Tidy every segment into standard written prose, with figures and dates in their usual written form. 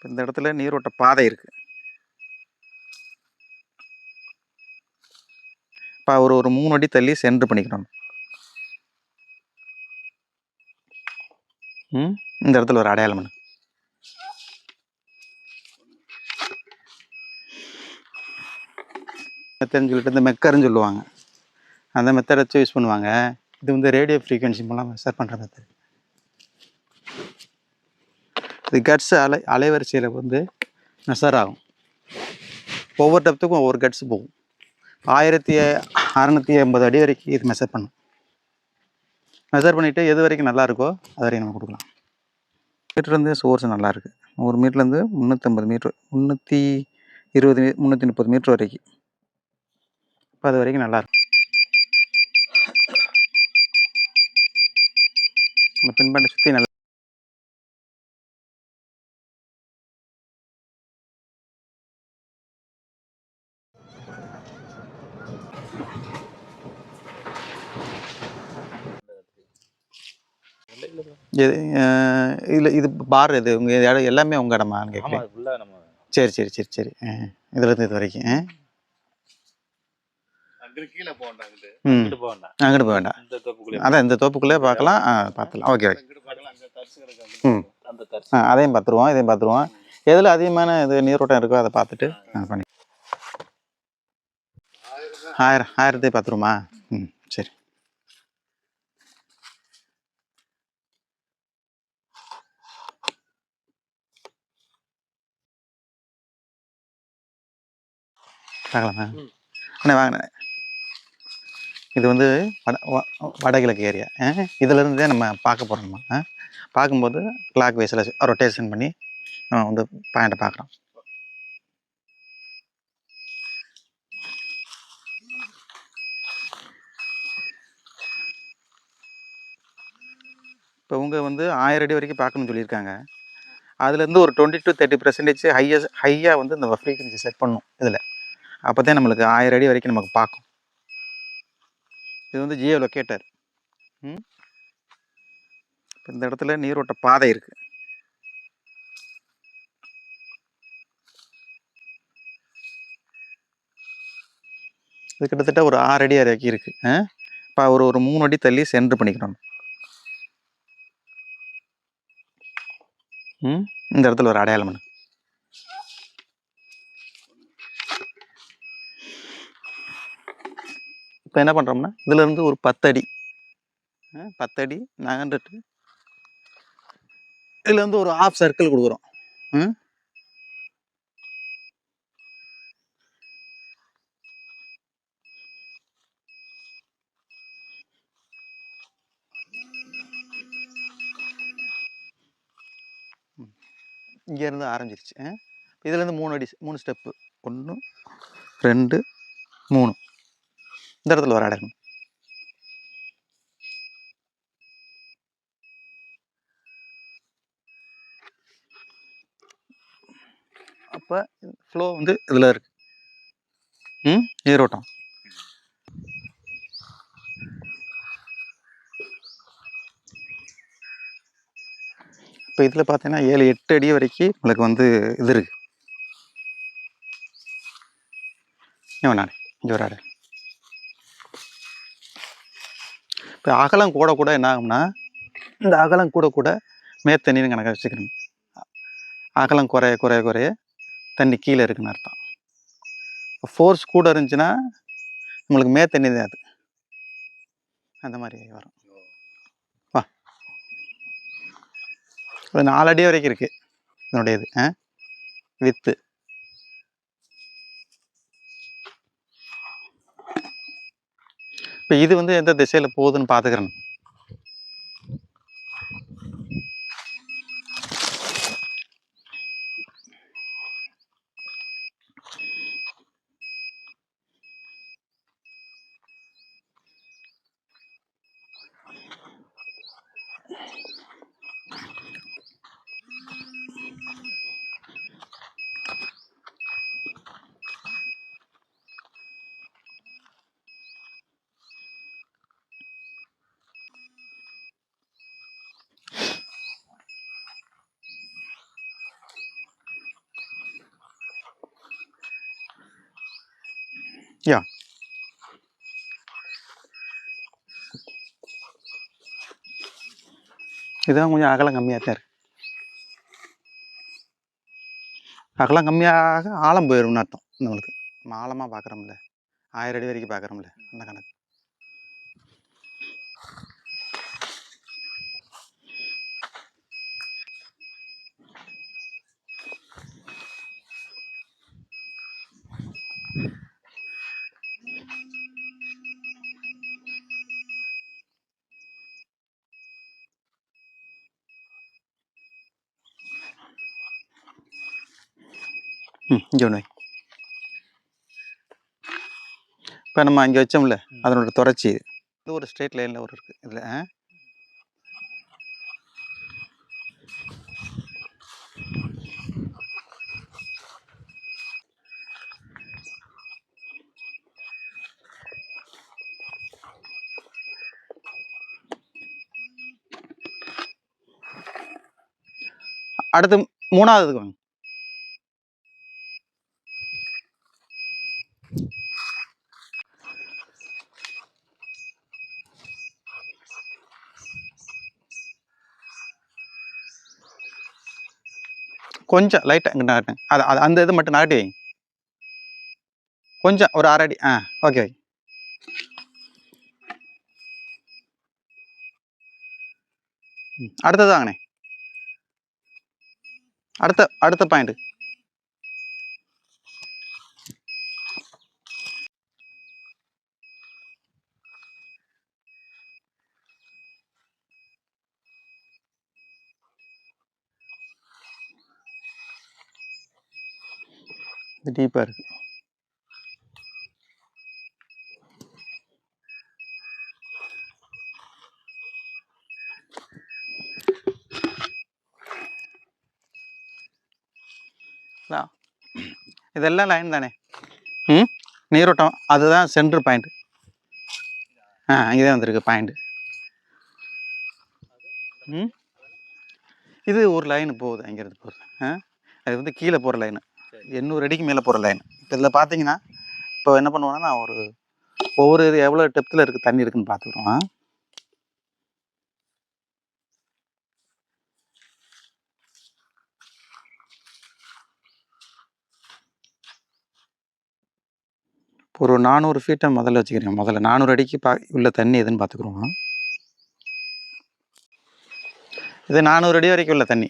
இந்த இடத்துல நீரோட்ட பாதை இருக்கு. இப்போ ஒரு 3 அடி தள்ளி சென்டர் பண்ணிக்கணும். இந்த இடத்துல ஒரு அடையாளம் பண்ணு. மெத்தட்னு சொல்லிட்டு இந்த மெக்கர்னு சொல்லுவாங்க. அந்த மெத்தட் வச்சு யூஸ் பண்ணுவாங்க. இது வந்து ரேடியோ ஃப்ரீக்வன்சி மூலம் மெஷர் பண்ணுற மெத்தட். இது கட்ஸ் அலைவரிசையில் வந்து மெஷர் ஆகும். ஒவ்வொரு டெப்த்துக்கும் ஒவ்வொரு கட்ஸ் போகும். 1680 அடி வரைக்கும் இது மெஷர் பண்ணும். மெஷர் பண்ணிவிட்டு எது வரைக்கும் நல்லா இருக்கோ அது வரைக்கும் நம்ம கொடுக்கலாம். மீட்டர்லேருந்து சோர்ஸ் நல்லாயிருக்கு. 1 மீட்டர்லேருந்து 350 மீட்ரு, 320 330 மீட்ரு வரைக்கும். இப்போ அது வரைக்கும் நல்லாயிருக்கு. அந்த பின்பண்டை சுற்றி நல்லா இல்லை. இது பார் இது உங்கள் இடம் எல்லாமே உங்கள் இடமான்னு கேட்குறேன். சரி சரி சரி சரி. இதுலேருந்து இது வரைக்கும் அங்கிட்டு போக வேண்டாம். அதான் இந்த தோப்புக்குள்ளே பார்க்கலாம். பார்த்துலாம். Okay okay. அதையும் பார்த்துருவோம், இதையும் பார்த்துருவோம். எதில் அதிகமான இது நீரோட்டம் இருக்கோ அதை பார்த்துட்டு பண்ணி 1000 பார்த்துருமா? சரி. பார்க்கலாமா? அண்ணே வாங்கினேன். இது வந்து வடகிழக்கு ஏரியா. இதிலேருந்தே நம்ம பார்க்க போகிறோம்மா. பார்க்கும்போது கிளாக் வைஸில் ரொட்டேஷன் பண்ணி நம்ம வந்து பாயிண்ட்டை பார்க்குறோம். இப்போ உங்க வந்து 1000 அடி வரைக்கும் பார்க்கணும்னு சொல்லியிருக்காங்க. அதுலேருந்து ஒரு 20 to 30% ஹையாக வந்து இந்த ஃப்ரீக்வன்சி செட் பண்ணணும் இதில். அப்போ தான் நம்மளுக்கு 1000 அடி வரைக்கும் நமக்கு பார்க்கும். இது வந்து ஜியோ லொக்கேட்டர். இப்போ இந்த இடத்துல நீரோட்ட பாதை இருக்குது. இது கிட்டத்தட்ட ஒரு 6 அடி வரைக்கும் இருக்குது. இப்போ ஒரு 3 அடி தள்ளி சென்டர் பண்ணிக்கணும். இந்த இடத்துல ஒரு அடையாளம் பண்ணு. இப்போ என்ன பண்ணுறோம்னா இதுலேருந்து ஒரு 10 அடி 10 அடி நகர்ந்துட்டு இதில் வந்து ஒரு ஹாஃப் சர்க்கிள் கொடுக்குறோம். இங்கேருந்து ஆரம்பிச்சிருச்சு. இதுலேருந்து 3 அடி 3 ஸ்டெப்பு. 1 2 3. இந்த இடத்துல ஒரு அடையாளம். அப்போ ஃப்ளோ வந்து இதில் இருக்கு. நீரோட்டம். இப்போ இதில் பார்த்தீங்கன்னா 7-8 அடி வரைக்கும் உங்களுக்கு வந்து இது இருக்கு. வேணாடே இங்கே ஒரு அடை. இப்போ அகலம் கூட கூட என்ன ஆகும்னா இந்த அகலம் கூட கூட மேத்தண்ணின்னு கணக்காக வச்சுக்கணும். அகலம் குறைய குறைய குறைய தண்ணி கீழே இருக்குன்னு அர்த்தம். ஃபோர்ஸ் கூட இருந்துச்சுன்னா நம்மளுக்கு மேத்தண்ணி தான் அது. அந்த மாதிரி வரும். வா, ஒரு 4 அடி வரைக்கும் இருக்குது இதனுடைய இது வித்து. இப்போ இது வந்து எந்த திசையில் போகுதுன்னு பார்த்துக்கிறேன். இதுதான் கொஞ்சம் அகலம் கம்மியாக தான் இருக்குது. அகலம் கம்மியாக ஆழம் போயிடும்னு அர்த்தம் நம்மளுக்கு. நம்ம ஆழமாக பார்க்குறோம்ல, 1000 அடி வரைக்கும் பார்க்குறோம்ல, அந்த கணக்கு. இங்கே ஒன்று. இப்போ நம்ம அங்கே வச்சோம்ல, அதனோட தொடர்ச்சி இது ஒரு ஸ்ட்ரெயிட் லைனில் ஒரு இருக்குது இதில். அடுத்து 3ஆவதுக்கு வாங்க. கொஞ்சம் லைட்டாக இங்கே நகட்டுங்க. அது அந்த இது மட்டும் நகட்டி வைங்க. கொஞ்சம் ஒரு 1/2 அடி. Okay okay. அடுத்தது வாங்கண்ணே. அடுத்த பாயிண்ட். இது டீப்பாக இருக்குது. இதெல்லாம் லைன் தானே. நீரோட்டம் அதுதான் சென்ட்ரு பாயிண்ட். இங்கே வந்திருக்கு பாயிண்ட். இது ஒரு லைன் போகுது, அங்கேருந்து போகுது. அது வந்து கீழே போகிற லைனு, 800 அடிக்கு மேலே போகிற லைன். இப்போ இதில் பார்த்தீங்கன்னா, இப்போ என்ன பண்ணுவோன்னா, நான் ஒவ்வொரு இது எவ்வளோ டெப்த்தில் இருக்குது தண்ணி இருக்குதுன்னு பார்த்துக்குறோம். ஒரு 400 ஃபீட்டை முதல்ல வச்சுக்கிறேன். முதல்ல 400 அடிக்கு உள்ள தண்ணி எதுன்னு பார்த்துக்குறோம். இது 400 அடி வரைக்கும் உள்ள தண்ணி.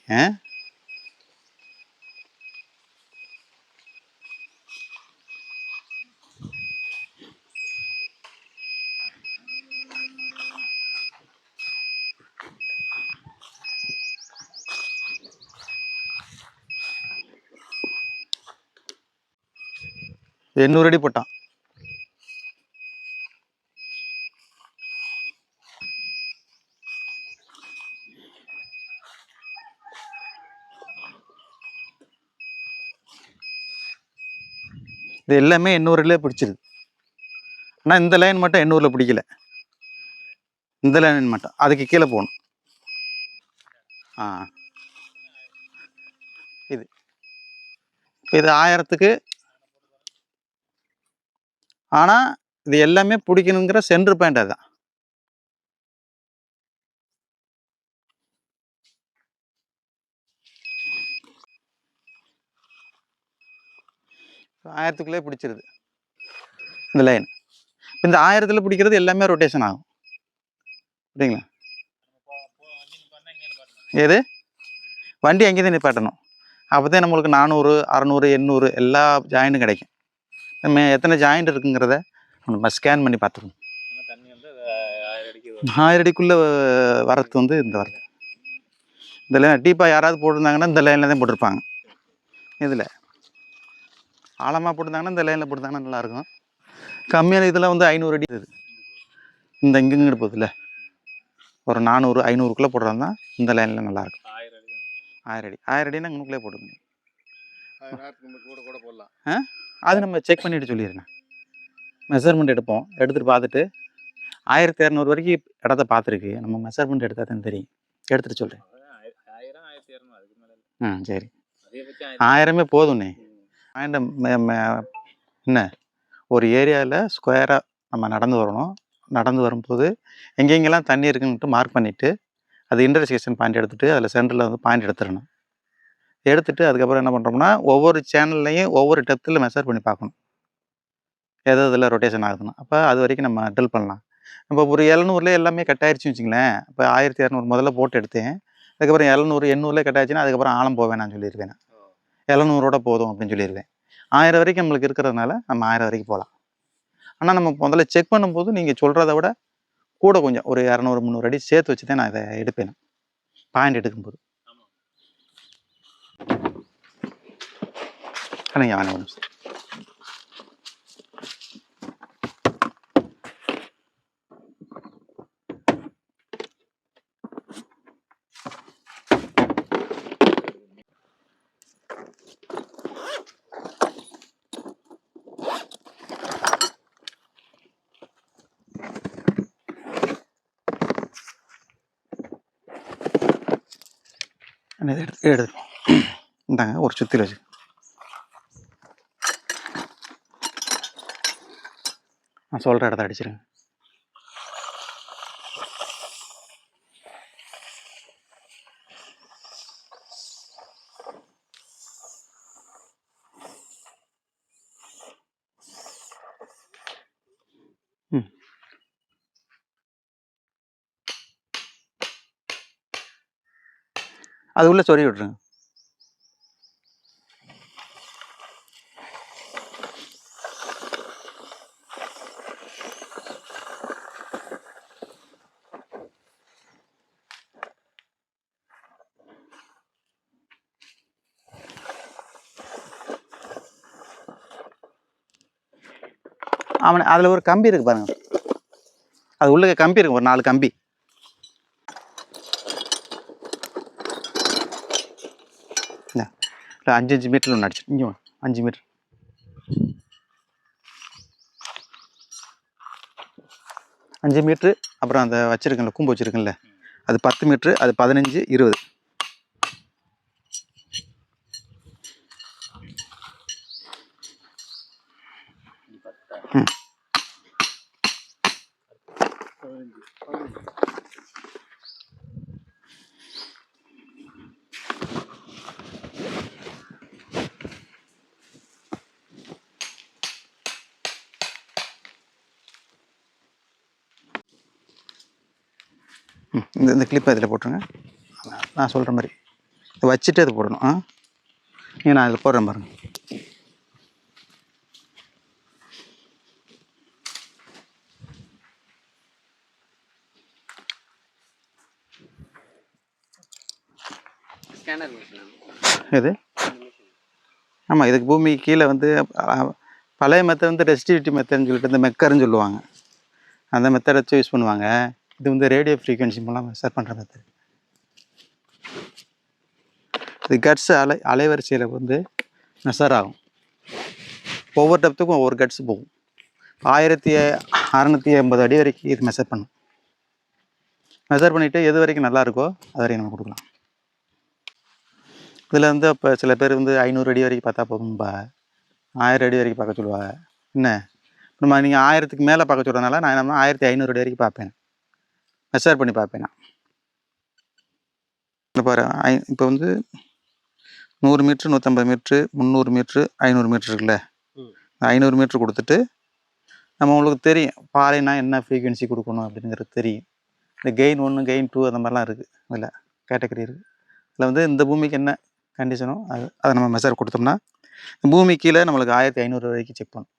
இது 800 அடி போட்டான். இது எல்லாமே 800லே பிடிச்சிருது. ஆனால் இந்த லைன் மட்டும் 800ல் பிடிக்கல. இந்த லைன் மட்டும் அதுக்கு கீழே போகணும். இது இப்போ இது 1000க்கு. ஆனால் இது எல்லாமே பிடிக்கணுங்கிற சென்ட்ரு பாயிண்ட் அதுதான். ஆயிரத்துக்குள்ளே பிடிச்சிருது இந்த லைன். இந்த 1000ல் பிடிக்கிறது எல்லாமே ரொட்டேஷன் ஆகும். சரிங்களா? எது வண்டி அங்கே தான் நிப்பாட்டணும். அப்போ தான் நம்மளுக்கு 400, 600, 800 எல்லா ஜாயிண்ட்டும் கிடைக்கும். நம்ம எத்தனை ஜாயிண்ட் இருக்குங்கிறத நம்ம ஸ்கேன் பண்ணி பார்த்துக்கணும். 1000 அடிக்குள்ளே வரத்து வந்து இந்த வரது. இந்த லைன் டீப்பாக யாராவது போட்டிருந்தாங்கன்னா இந்த லைனில் தான் போட்டிருப்பாங்க. இதில் ஆழமாக போட்டிருந்தாங்கன்னா இந்த லைனில் போட்டிருந்தாங்கன்னா நல்லாயிருக்கும். கம்மியான இதில் வந்து 500 அடி இருக்குது. இந்த இங்கேங்கிட்டு போகுதுல்ல, ஒரு 400, 500க்குள்ளே போடுறாங்க இந்த லைனில் நல்லாயிருக்கும். 1000 அடினா இங்கனுக்குள்ளே போட்டுக்கணும். அது நம்ம செக் பண்ணிவிட்டு சொல்லிடுறேன். மெஷர்மெண்ட் எடுப்போம். எடுத்துகிட்டு பார்த்துட்டு 1200 வரைக்கும் இடத்த பார்த்துருக்கு. நம்ம மெஷர்மெண்ட் எடுத்தால் தான் தெரியும். எடுத்துகிட்டு சொல்கிறேன். சரி, 1000மே போதும்ண்ணே. என்ன ஒரு ஏரியாவில் ஸ்கொயராக நம்ம நடந்து வரணும். நடந்து வரும்போது எங்கெங்கெல்லாம் தண்ணி இருக்குன்ட்டு மார்க் பண்ணிவிட்டு அது இன்டர்செக்ஷன் பாயிண்ட் எடுத்துகிட்டு அதில் சென்டரில் வந்து பாயிண்ட் எடுத்துடணும். எடுத்துகிட்டு அதுக்கப்புறம் என்ன பண்ணுறோம்னா ஒவ்வொரு சேனல்லையும் ஒவ்வொரு டெப்த்தில் மெஷர் பண்ணி பார்க்கணும் எது இதில் ரொட்டேஷன் ஆகுதுன்னு. அப்போ அது வரைக்கும் நம்ம ட்ரில் பண்ணலாம். நம்ம ஒரு 700 எல்லாமே கட் ஆயிடுச்சுன்னு வச்சுங்களேன். இப்போ 1200 முதல்ல போட்டு எடுத்தேன். அதுக்கப்புறம் 700 800 கட் ஆயிடுச்சுன்னா அதுக்கப்புறம் ஆழம் போவேன் நான் சொல்லியிருக்கேன். 700 போதும் அப்படின்னு சொல்லிடுவேன். 1000 வரைக்கும் நம்மளுக்கு இருக்கிறதுனால நம்ம 1000 வரைக்கும் போகலாம். ஆனால் நம்ம முதல்ல செக் பண்ணும்போது நீங்கள் சொல்கிறத விட கூட கொஞ்சம் ஒரு 200 300 அடி சேர்த்து வச்சு தான் நான் இதை எடுப்பேன். பாயிண்ட் எடுக்கும்போது நீங்கள் வாங்க ஒரு நிமிஷம். எடுத்து இந்தாங்க ஒரு சுத்தியில் வச்சு நான் சொல்கிற இடத்த அடிச்சிருங்க. அது உள்ளே சொருகி விட்ருங்க. அவனை அதில் ஒரு கம்பி இருக்குது பாருங்க. அது உள்ள கம்பி இருக்கு, ஒரு 4 கம்பி. இல்லை 5 மீட்டர் ஒன்று அடிச்சு இங்கே 5 மீட்டர். அஞ்சு மீட்ரு. அப்புறம் அந்த வச்சுருக்கல கூம்பு வச்சுருக்குல்ல அது 10 மீட்ரு, அது 15 20. இந்த கிளிப்பை இதில் போட்டுருங்க. நான் சொல்கிற மாதிரி இதை வச்சுட்டு அது போடணும். நீங்கள் நான் இதில் போடுறேன் பாருங்க. இது ஆமாம், இதுக்கு பூமி கீழே வந்து பழைய மெத்தட் வந்து ரெஸ்டிவிட்டி மெத்தட்னு சொல்லிட்டு இந்த மெக்கர்னு சொல்லுவாங்க. அந்த மெத்தட் வச்சு யூஸ் பண்ணுவாங்க. இது வந்து ரேடியோ ஃப்ரீக்வன்சி மூலம் மெஷர் பண்ணுற மெத்தட். இது கட்ஸ் அலைவரிசையில் வந்து மெஷர் ஆகும். ஒவ்வொரு டெப்த்துக்கும் ஒவ்வொரு கட்ஸ் போகும். 1680 அடி வரைக்கும் இது மெஷர் பண்ணும். மெஷர் பண்ணிவிட்டு எது வரைக்கும் நல்லா இருக்கோ அது வரைக்கும் நம்ம கொடுக்கலாம். இதில் வந்து இப்போ சில பேர் வந்து 500 அடி வரைக்கும் பார்த்தா போதும்பா, 1000 அடி வரைக்கும் பார்க்க சொல்லுவாங்க. என்ன நம்ம நீங்கள் 1000க்கு மேலே பார்க்க சொல்கிறதுனால நான் என்ன 1500 அடி வரைக்கும் பார்ப்பேன், மெஷர் பண்ணி பார்ப்பேன். நான் இப்போ பாரு, இப்போ வந்து 100 மீட்ரு 150 மீட்ரு 300 மீட்ரு 500 மீட்ரு இருக்குல்ல, 500 மீட்ரு கொடுத்துட்டு நம்ம உங்களுக்கு தெரியும் பாறைனா என்ன ஃப்ரீக்வன்சி கொடுக்கணும் அப்படிங்கிறது தெரியும். இந்த கெயின் 1 கெயின் 2 அந்த மாதிரிலாம் இருக்குது, அதில் கேட்டகரி இருக்குது. இதில் வந்து இந்த பூமிக்கு என்ன கண்டிஷனோ அதை நம்ம மெஷர் கொடுத்தோம்னா பூமி கீழே நம்மளுக்கு 1500 வரைக்கும் செக் பண்ணும்.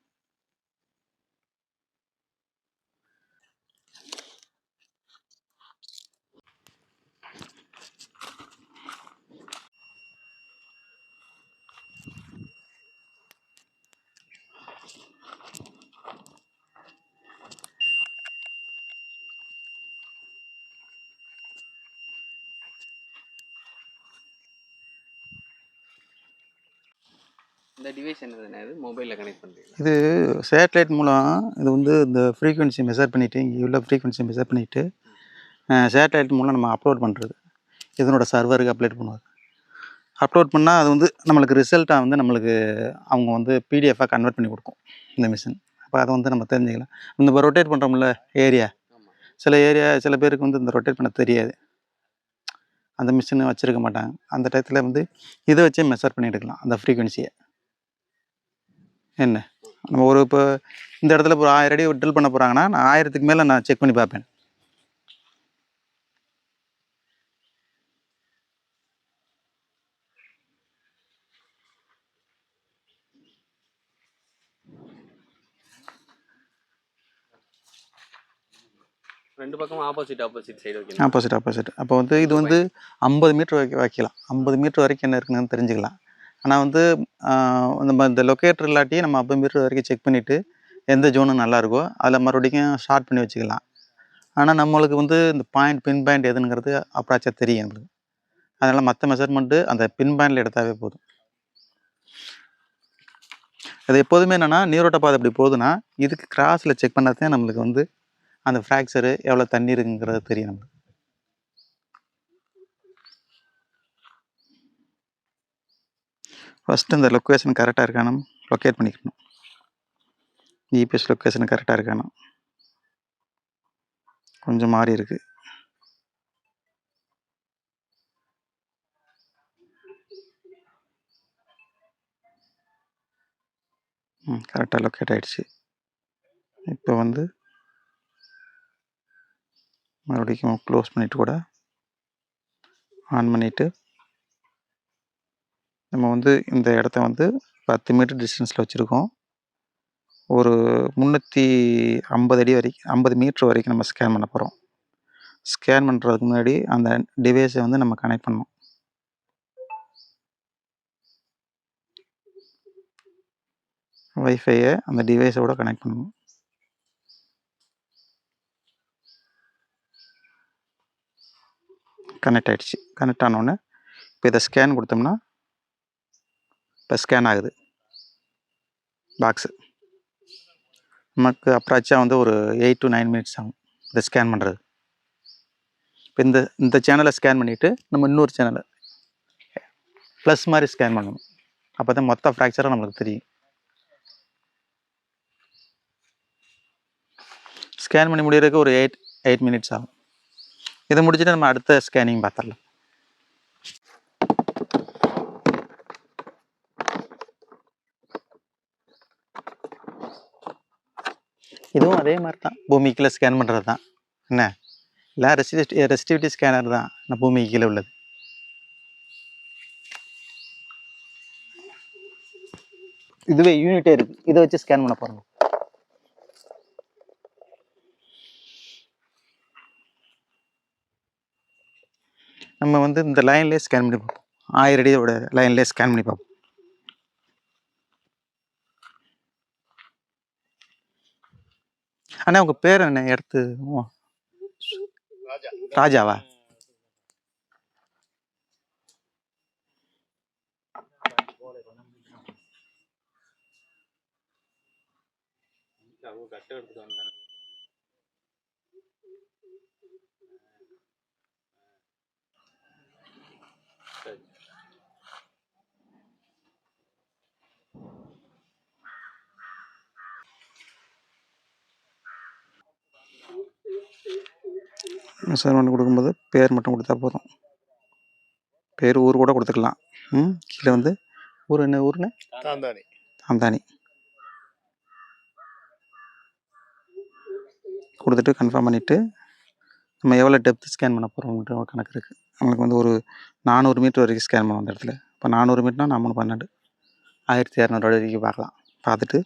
இந்த டிவைஸ் என்னதுன்னா இது மொபைலில் கனெக்ட் பண்ணுறீங்க? இது சேட்டலைட் மூலம் இது வந்து இந்த ஃப்ரீக்வன்சி மெஷர் பண்ணிவிட்டு இங்கே உள்ள ஃப்ரீக்வன்சி மெஷர் பண்ணிவிட்டு சேட்டலைட் மூலம் நம்ம அப்லோட் பண்ணுறது. இதனோட சர்வருக்கு அப்லோட் பண்ணுவாங்க. அப்லோட் பண்ணால் அது வந்து நம்மளுக்கு ரிசல்ட்டாக வந்து நம்மளுக்கு அவங்க வந்து பிடிஎஃபாக கன்வெர்ட் பண்ணி கொடுக்கும் இந்த மிஷின். அப்போ அதை வந்து நம்ம தெரிஞ்சுக்கலாம். இந்த இப்போ ரொட்டேட் பண்ணுறோம்ல ஏரியா, சில பேருக்கு வந்து இந்த ரொட்டேட் பண்ண தெரியாது. அந்த மிஷின் வச்சுருக்க மாட்டாங்க. அந்த டயத்தில் வந்து இதை வச்சே மெஷர் பண்ணி எடுக்கலாம் அந்த ஃப்ரீக்வன்சியை. என்ன நம்ம ஒரு இப்போ இந்த இடத்துல ஒரு 1000 அடி ட்ரில் பண்ண போகிறாங்கன்னா நான் 1000க்கு மேலே நான் செக் பண்ணி பார்ப்பேன். ரெண்டு பக்கமும் ஆப்போசிட் சைடு வைக்கணும். ஆப்போசிட். அப்போ வந்து இது வந்து 50 மீட்டர் வரைக்கும் வைக்கலாம். 50 மீட்டர் வரைக்கும் என்ன இருக்குன்னு தெரிஞ்சுக்கலாம். ஆனால் வந்து நம்ம இந்த லொக்கேட்டர் இல்லாட்டி நம்ம 50 மீட்டர் வரைக்கும் செக் பண்ணிவிட்டு எந்த ஜோனு நல்லாயிருக்கோ அதில் மறுபடியும் ஷார்ட் பண்ணி வச்சுக்கலாம். ஆனால் நம்மளுக்கு வந்து இந்த பின் பாயிண்ட் எதுங்கிறது அப்ராச்சாக தெரியும் நம்மளுக்கு. அதனால் மற்ற மெஷர்மெண்ட்டு அந்த பின் பாயிண்டில் எடுத்தாவே போதும். அது எப்போதுமே என்னென்னா நீரோட்ட பாதை எப்படி போகுதுன்னா இதுக்கு கிராஸில் செக் பண்ணால் தான் நம்மளுக்கு வந்து அந்த ஃப்ராக்சரு எவ்வளோ தண்ணி இருக்குங்கிறது தெரியும் நம்மளுக்கு. ஃபஸ்ட்டு இந்த லொக்கேஷன் கரெக்டாக இருக்கானு லொக்கேட் பண்ணிக்கணும். ஜிபிஎஸ் லொக்கேஷன் கரெக்டாக இருக்கானு. கொஞ்சம் மாறி இருக்குது. கரெக்டாக லொக்கேட் ஆகிடுச்சு. இப்போ வந்து மறுபடியும் க்ளோஸ் பண்ணிவிட்டு கூட ஆன் பண்ணிவிட்டு நம்ம வந்து இந்த இடத்த வந்து 10 மீட்டர் டிஸ்டன்ஸில் வச்சுருக்கோம். ஒரு 350 அடி வரைக்கும் 50 மீட்ரு வரைக்கும் நம்ம ஸ்கேன் பண்ண போகிறோம். ஸ்கேன் பண்ணுறதுக்கு முன்னாடி அந்த டிவைஸை வந்து நம்ம கனெக்ட் பண்ணணும். வைஃபையை அந்த டிவைஸோட கனெக்ட் பண்ணணும். கனெக்ட் ஆகிடுச்சு. கனெக்ட் ஆனோடனே இப்போ இதை ஸ்கேன் கொடுத்தோம்னா இப்போ ஸ்கேன் ஆகுது பாக்ஸு. நமக்கு அப்ராச்சாக வந்து ஒரு 8 to 9 மினிட்ஸ் ஆகும் இதை ஸ்கேன் பண்ணுறது. இப்போ இந்த சேனலை ஸ்கேன் பண்ணிவிட்டு நம்ம இன்னொரு சேனலை ப்ளஸ் மாதிரி ஸ்கேன் பண்ணணும். அப்போ தான் மொத்த ஃப்ராக்சரும் நம்மளுக்கு தெரியும். ஸ்கேன் பண்ணி முடிகிறதுக்கு ஒரு 8 மினிட்ஸ் ஆகும். இதை முடிச்சுட்டு நம்ம அடுத்த ஸ்கேனிங் பார்த்துடலாம். இதுவும் அதே மாதிரி தான், பூமிக்குள்ளே ஸ்கேன் பண்ணுறது தான். என்ன இல்லை ரெசிஸ்டிவிட்டி ஸ்கேனர் தான் நான் பூமிக்கு கீழே உள்ளது. இதுவே யூனிட்டே இருக்குது. இதை வச்சு ஸ்கேன் பண்ண போகிறோம். நம்ம வந்து இந்த லைன்லேயே ஸ்கேன் பண்ணி பார்ப்போம். 1000 அடியோட லைன்லேயே ஸ்கேன் பண்ணி பார்ப்போம். அண்ணா உங்கள் பேர் என்ன? எடுத்து ராஜாவா? மெஷர்மெண்ட் கொடுக்கும்போது பேர் மட்டும் கொடுத்தா போதும். பேர் ஊர் கூட கொடுத்துக்கலாம். கீழே வந்து ஊர் என்ன ஊருன்னு? தாந்தானி கொடுத்துட்டு கன்ஃபார்ம் பண்ணிவிட்டு நம்ம எவ்வளோ டெப்த் ஸ்கேன் பண்ண போகிறோம்ன்ற ஒரு கணக்கு இருக்குது. நம்மளுக்கு வந்து ஒரு 400 மீட்டர் வரைக்கும் ஸ்கேன் பண்ணணும் அந்த இடத்துல. இப்போ 400 மீட்டர்னா 412 1200 வரைக்கும் பார்க்கலாம். பார்த்துட்டு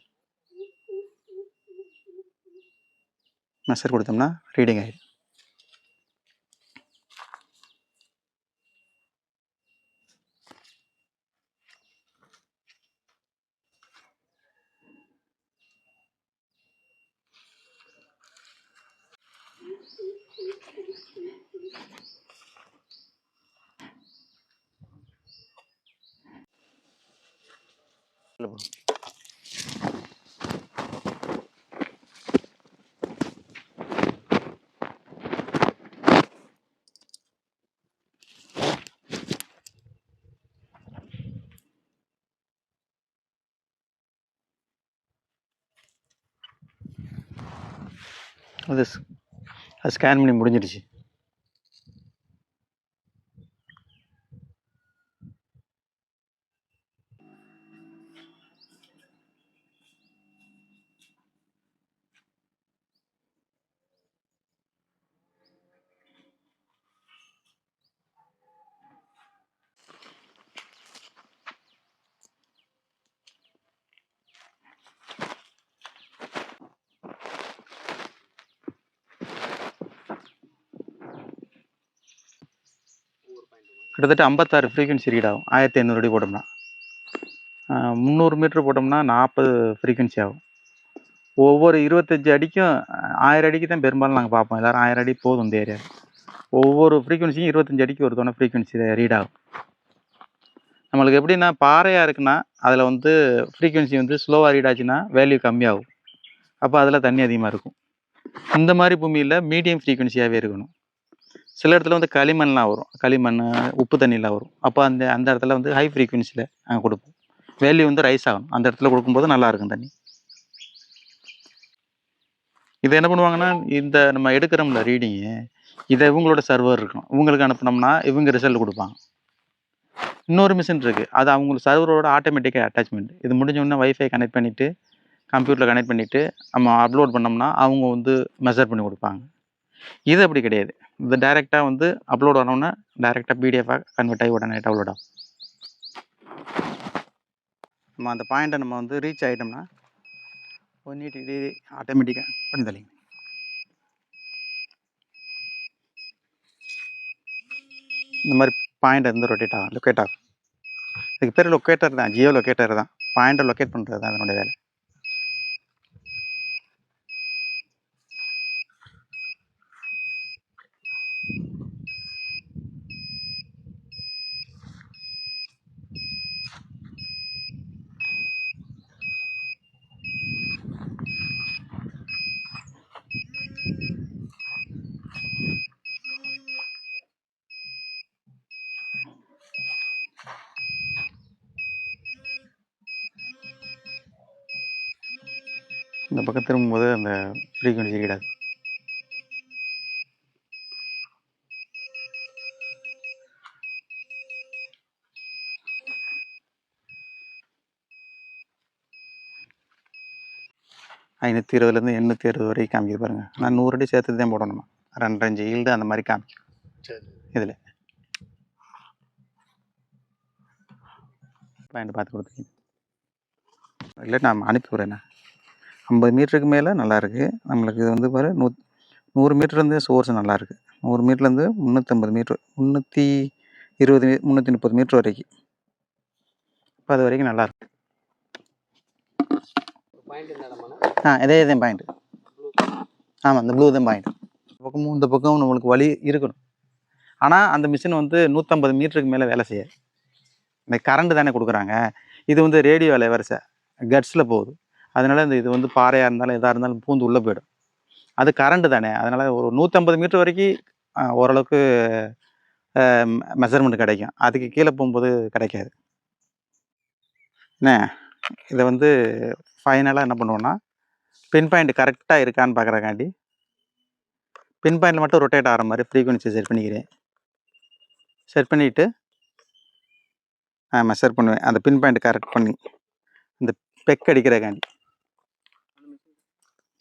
மெஷர் கொடுத்தோம்னா ரீடிங் ஆகிடும். அது ஸ்கேன் பண்ணி முடிஞ்சிடுச்சு. கிட்டத்தட்ட 56 ஃப்ரீக்வன்சி ரீட் ஆகும் 1500 அடி போட்டோம்னா. 300 மீட்டர் போட்டோம்னா 40 ஃப்ரீக்வன்சி ஆகும். ஒவ்வொரு 25 அடிக்கும் 1000 அடிக்கு தான் பெரும்பாலும் நாங்கள் பார்ப்போம். எல்லோரும் 1000 அடி போதும் இந்த ஏரியா. ஒவ்வொரு ஃப்ரீக்வன்சியும் 25 அடிக்கு ஒரு தோணை ஃப்ரீக்வன்சி ரீட் ஆகும். நம்மளுக்கு எப்படின்னா பாறையாக இருக்குன்னா அதில் வந்து ஃப்ரீக்வன்சி வந்து ஸ்லோவாக ரீட் ஆச்சுன்னா வேல்யூ கம்மியாகும். அப்போ அதில் தண்ணி அதிகமாக இருக்கும். இந்த மாதிரி பூமியில் மீடியம் ஃப்ரீக்வன்சியாகவே இருக்கணும். சில இடத்துல வந்து களிமண்லாம் வரும், களிமண் உப்பு தண்ணிலாம் வரும். அப்போ அந்த அந்த இடத்துல வந்து ஹை ஃப்ரீக்வன்சியில் நாங்கள் கொடுப்போம். வேல்யூ வந்து ரைஸ் ஆகும். அந்த இடத்துல கொடுக்கும்போது நல்லாயிருக்கும் தண்ணி. இதை என்ன பண்ணுவாங்கன்னா, இந்த நம்ம எடுக்கிறோம்ல ரீடிங்கு, இதை இவங்களோட சர்வர் இருக்கும், இவங்களுக்கு அனுப்புனோம்னா இவங்க ரிசல்ட் கொடுப்பாங்க. இன்னொரு மிஷின் இருக்குது, அது அவங்களுக்கு சர்வரோட ஆட்டோமேட்டிக்காக அட்டாச்மெண்ட். இது முடிஞ்சோடனே வைஃபை கனெக்ட் பண்ணிவிட்டு கம்ப்யூட்டரில் கனெக்ட் பண்ணிவிட்டு நம்ம அப்லோட் பண்ணோம்னா அவங்க வந்து மெஷர் பண்ணி கொடுப்பாங்க. இது அப்படி கிடையாது. இது டைரெக்டாக வந்து அப்லோட் ஆனோன்னா டைரெக்டாக பிடிஎஃபாக கன்வெர்ட் ஆகி உடனே டவுன்லோட் ஆகும். நம்ம அந்த பாயிண்ட்டை நம்ம வந்து ரீச் ஆகிட்டோம்னா 180 டிகிரி ஆட்டோமேட்டிக்காக பண்ணி தரீங்க. இந்த மாதிரி பாயிண்ட் வந்து ரொட்டேட் ஆகும், லொக்கேட் ஆகும். இதுக்கு பேர் லொக்கேட்டர் தான், ஜியோ லொக்கேட்டர் தான். பாயிண்ட்டை லொக்கேட் பண்ணுறது தான் அதனுடைய வேலை. இந்த பக்கம் திரும்பும்போது அந்த ஃப்ரீக்வன்சி கிடையாது. ஐநூற்றி 20லேருந்து 860 வரைக்கும் காமிக்குது பாருங்கள். நான் 100 அடி சேர்த்து தான் போடணுமா, 2.5 ஈல்டு அந்த மாதிரி காமிக்கும். சரி, இதில் பாயிண்ட் பார்த்து கொடுத்துருக்கீங்க. இல்லை நான் அனுப்பி விட்றேண்ணா. 50 மீட்டருக்கு மேலே நல்லாயிருக்கு. நம்மளுக்கு இது வந்து பாரு 100 மீட்டர்லேருந்து சோர்ஸ் நல்லாயிருக்கு. 100 மீட்டர்லேருந்து 350 மீட்ரு, 320 330 மீட்ரு வரைக்கும். இப்போ அது வரைக்கும் நல்லாயிருக்கு. இதே தான் பாயிண்ட். ஆமாம், இந்த ப்ளூ தான் பாயிண்ட். பக்கமும் இந்த பக்கம் நம்மளுக்கு வழி இருக்கணும். ஆனால் அந்த மிஷின் வந்து 150 மீட்டருக்கு மேலே வேலை செய்யாது. இந்த கரண்ட் தானே கொடுக்குறாங்க. இது வந்து ரேடியோ அலைவரிசை கட்ஸில் போகுது. அதனால் இந்த இது வந்து பாறையாக இருந்தாலும் எதாக இருந்தாலும் பூந்து உள்ளே போயிடும். அது கரண்ட்டு தானே. அதனால் ஒரு 150 மீட்டர் வரைக்கும் ஓரளவுக்கு மெஷர்மெண்ட் கிடைக்கும். அதுக்கு கீழே போகும்போது கிடைக்காது. என்ன இதை வந்து ஃபைனலாக என்ன பண்ணுவோன்னா, பின் பாயிண்ட் கரெக்டாக இருக்கான்னு பார்க்குறக்காண்டி பின் பாயிண்டில் மட்டும் ரொட்டேட் ஆகிற மாதிரி ஃப்ரீக்வன்சி செட் பண்ணிக்கிறேன். செட் பண்ணிவிட்டு மெஷர் பண்ணுவேன். அந்த பின் பாயிண்ட் கரெக்ட் பண்ணி இந்த பெக் அடிக்கிறக்காண்டி.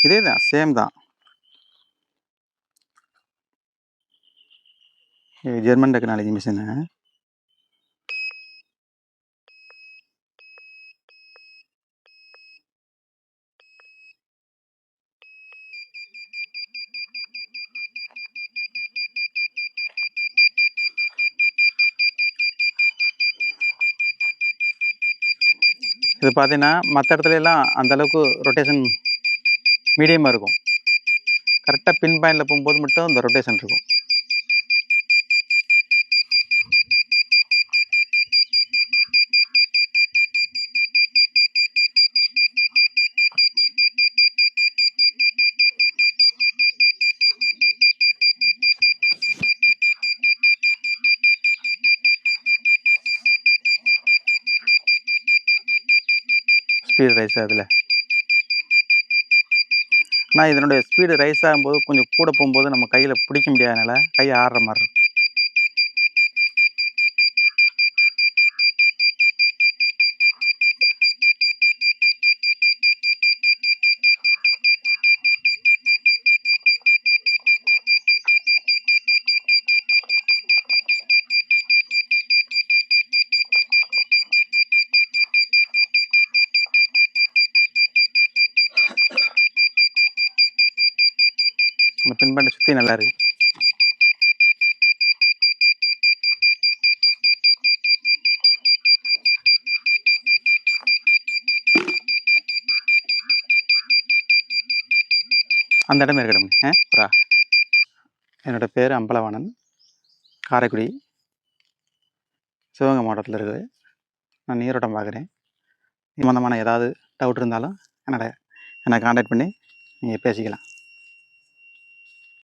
இதே தான், சேம் தான். German technology machine. இது பார்த்தீங்கன்னா மற்ற இடத்துல எல்லாம் அந்தளவுக்கு ரொட்டேஷன் மீடியமாக இருக்கும். கரெக்டாக பின் பாயிண்டில் போகும்போது மட்டும் இந்த ரொட்டேஷன் இருக்கும். ஸ்பீடு ரைஸ் ஆகுதுல. ஆனால் இதனுடைய ஸ்பீடு ரைஸ் ஆகும்போது கொஞ்சம் கூட போகும்போது நம்ம கையில் பிடிக்க முடியாதனால கை ஆடுற மாதிரி இருக்கும். அந்த பின் பாயிண்டை சுற்றி நல்லா இருக்குது. அந்த இடமே இருக்கட்டும். புறா என்னோடய பேர் அம்பலவாணன், காரைக்குடி, சிவகங்கை மாவட்டத்தில் இருக்குது. நான் நீரோட்டம் பார்க்குறேன். சம்மந்தமான ஏதாவது டவுட் இருந்தாலும் என்னை காண்டாக்ட் பண்ணி நீங்கள் பேசிக்கலாம்.